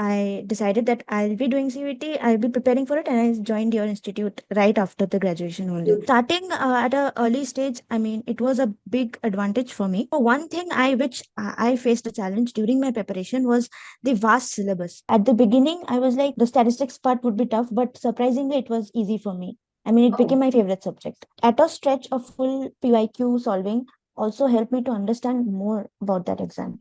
I decided that I'll be doing CUET, I'll be preparing for it, and I joined your institute right after the graduation only. Starting at an early stage, I mean, it was a big advantage for me. For one thing, I faced a challenge during my preparation was the vast syllabus. At the beginning, I was like, the statistics part would be tough, but surprisingly, it was easy for me. I mean, it became my favorite subject. At a stretch of full PYQ solving also helped me to understand more about that exam.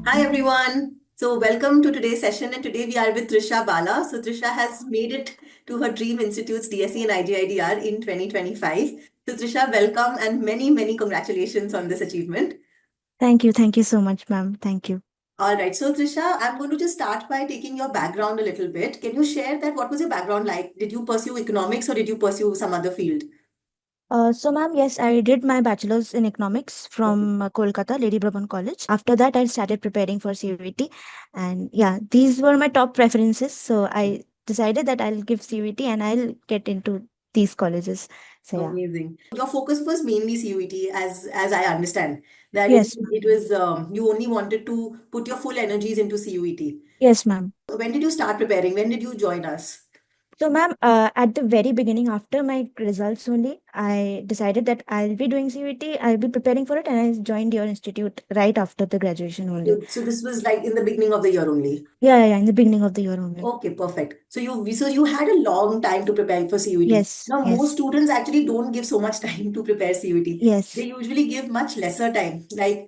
Hi everyone. So welcome to today's session, and today we are with Trisha Bala. So Trisha has made it to her dream institutes DSE and IGIDR in 2025. So Trisha, welcome and many congratulations on this achievement. Thank you. Thank you so much, ma'am. Thank you. All right. So Trisha, I'm going to just start by taking your background a little bit. Can you share that? What was your background like? Did you pursue economics or did you pursue some other field? So, ma'am, yes, I did my bachelor's in economics from Kolkata, Lady Brabant College. After that, I started preparing for CUET. And yeah, these were my top preferences. So, I decided that I'll give CUET and I'll get into these colleges. So, yeah. Amazing. Your focus was mainly CUET, as I understand. That Yes, it ma'am. was you only wanted to put your full energies into CUET. Yes, ma'am. When did you start preparing? When did you join us? So, ma'am, at the very beginning, after my results only, I decided that I'll be doing CUET, I'll be preparing for it, and I joined your institute right after the graduation only. So this was like in the beginning of the year only. Yeah, in the beginning of the year only. Okay, perfect. So you had a long time to prepare for CUET. Yes, Now most yes, students actually don't give so much time to prepare CUET. They yes, usually give much lesser time. Like,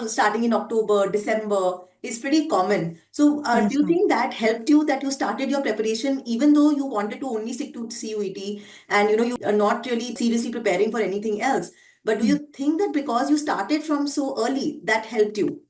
starting in October, December is pretty common. So do yes, you ma'am. think that helped you that you started your preparation even though you wanted to only stick to CUET and you are not really seriously preparing for anything else? But do Mm. you think that because you started from so early, that helped you?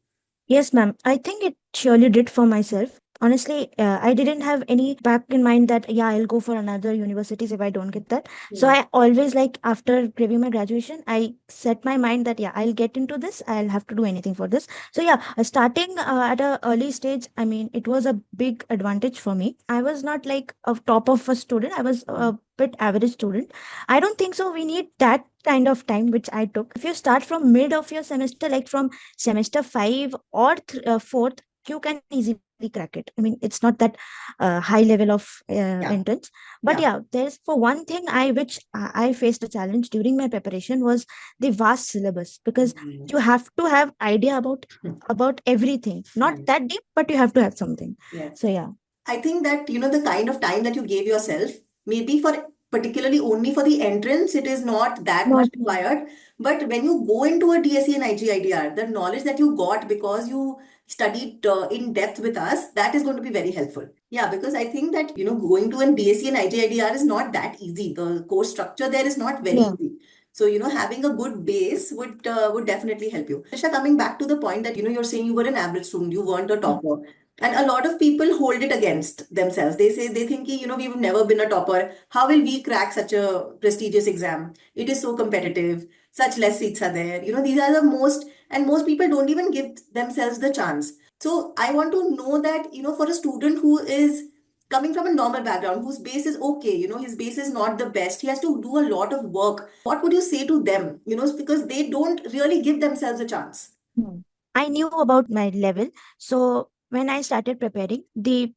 Yes, ma'am. I think it surely did for myself. Honestly, I didn't have any back in mind that, yeah, I'll go for another universities if I don't get that. So Hmm. I always like after giving my graduation, I set my mind that, yeah, I'll get into this. I'll have to do anything for this. So yeah, starting at a early stage, I mean, it was a big advantage for me. I was not like a top of a student. I was a bit average student. I don't think so. We need that kind of time which I took. If you start from mid of your semester, like from semester 5 or fourth, you can easily crack it. I mean, it's not that high level of Yeah, entrance. But yeah. yeah, there's for one thing I faced a challenge during my preparation was the vast syllabus, because Mhm. you have to have idea about everything. Not Right. that deep, but you have to have something. Yes. So yeah, I think that, the kind of time that you gave yourself, maybe for particularly only for the entrance, it is not that much not required. But when you go into a DSE and IGIDR, the knowledge that you got because you studied in depth with us, that is going to be very helpful. Yeah, because I think that, going to an DSE and IGIDR is not that easy. The course structure there is not very yeah. easy. So, having a good base would definitely help you. Trisha, coming back to the point that, you're saying you were an average student, you weren't a Mm. topper. And a lot of people hold it against themselves. They say they think, we've never been a topper. How will we crack such a prestigious exam? It is so competitive. Such less seats are there. These are the most people don't even give themselves the chance. So I want to know that, for a student who is coming from a normal background, whose base is okay, his base is not the best, he has to do a lot of work. What would you say to them? Because they don't really give themselves a chance. Hmm. I knew about my level. So when I started preparing,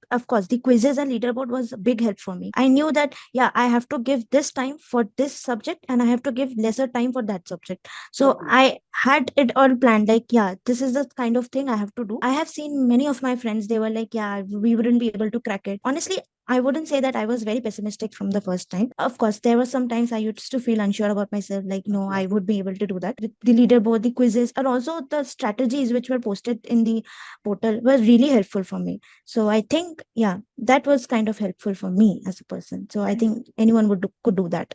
of course, the quizzes and leaderboard was a big help for me. I knew that, yeah, I have to give this time for this subject and I have to give lesser time for that subject. So Okay. I had it all planned, like, yeah, this is the kind of thing I have to do. I have seen many of my friends, they were like, yeah, we wouldn't be able to crack it. Honestly, I wouldn't say that I was very pessimistic from the first time. Of course, there were some times I used to feel unsure about myself, like, Of no, I course. would be able to do that. The leaderboard, the quizzes, and also the strategies which were posted in the portal were really helpful for me. So I think, yeah, that was kind of helpful for me as a person. So I think anyone could do that.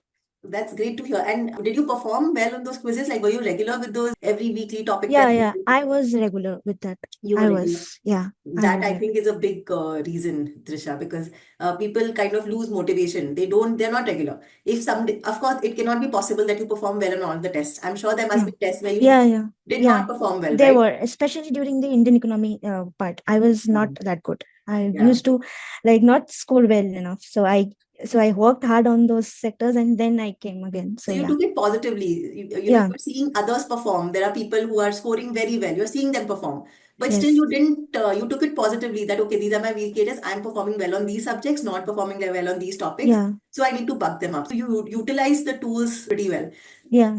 That's great to hear. And did you perform well on those quizzes? Like, were you regular with those every weekly topic Yeah, tests? yeah. I was regular with that. You were I regular. was, yeah, I That was I regular. think is a big reason, Trisha, because people kind of lose motivation. They're not regular. If some, of course, it cannot be possible that you perform well on all the tests. I'm sure there must Yeah, be tests where you yeah, yeah, did yeah. not perform well, They right? were, especially during the Indian economy part. I was not Mm. that good. I Yeah. used to like not score well enough. So I worked hard on those sectors and then I came again. So So you yeah, took it positively. yeah, You're seeing others perform. There are people who are scoring very well. You're seeing them perform. But still, yes, you didn't, you took it positively that, okay, these are my weak areas. I'm performing well on these subjects, not performing well on these topics. yeah, So I need to buck them up. So you utilize the tools pretty well. yeah.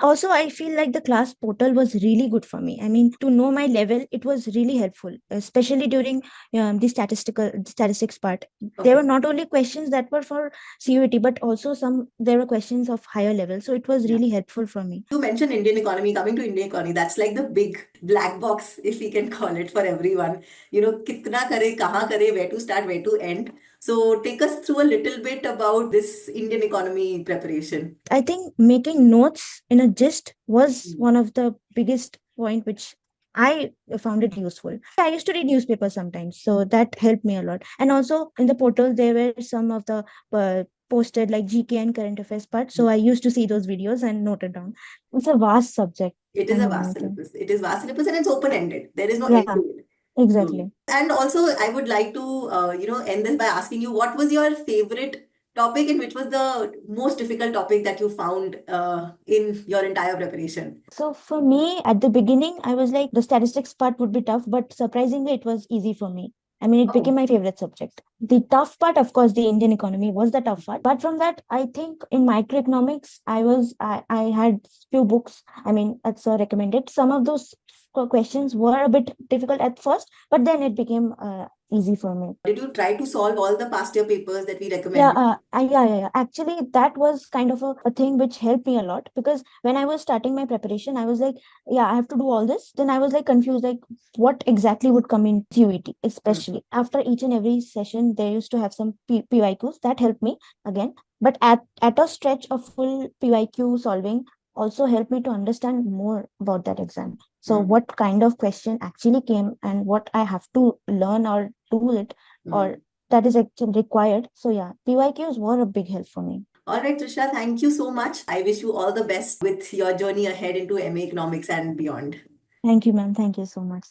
Also, I feel like the class portal was really good for me. I mean, to know my level, it was really helpful, especially during the statistics part. There were Okay. not only questions that were for CUET, but also there were questions of higher level. So it was Yeah. really helpful for me. You mentioned Indian economy, coming to Indian economy, that's like the big black box, if we can call it, for everyone. Kitna kare, kahan kare, where to start, where to end. So take us through a little bit about this Indian economy preparation. I think making notes in a gist was Mm. one of the biggest point which I found it useful. I used to read newspapers sometimes, so that helped me a lot. And also in the portal, there were some of the posted like GK and current affairs part. So I used to see those videos and note it down. It's a vast subject. It I is a mean, vast I think. syllabus. It is vast syllabus and it's open-ended. There is no end Yeah, to it. exactly. And also, I would like to, end this by asking you, what was your favorite topic and which was the most difficult topic that you found in your entire preparation? So for me, at the beginning, I was like, the statistics part would be tough, but surprisingly, it was easy for me. I mean, it became Oh. my favorite subject. The tough part, of course, the Indian economy was the tough part. But from that, I think in microeconomics, I had few books. I mean, that's recommended. Some of those questions were a bit difficult at first, but then it became easy for me. Did you try to solve all the past year papers that we Yeah, recommended? yeah. Actually, that was kind of a thing which helped me a lot because when I was starting my preparation, I was like, yeah, I have to do all this. Then I was like confused, like what exactly would come in CUET, Hmm. especially after each and every session, they used to have some PYQs that helped me again. But at a stretch of full PYQ solving also helped me to understand more about that exam. So Hmm. what kind of question actually came and what I have to learn or do it Hmm. or that is actually required. So yeah, PYQs were a big help for me. All right, Trisha, thank you so much. I wish you all the best with your journey ahead into MA Economics and beyond. Thank you, ma'am. Thank you so much.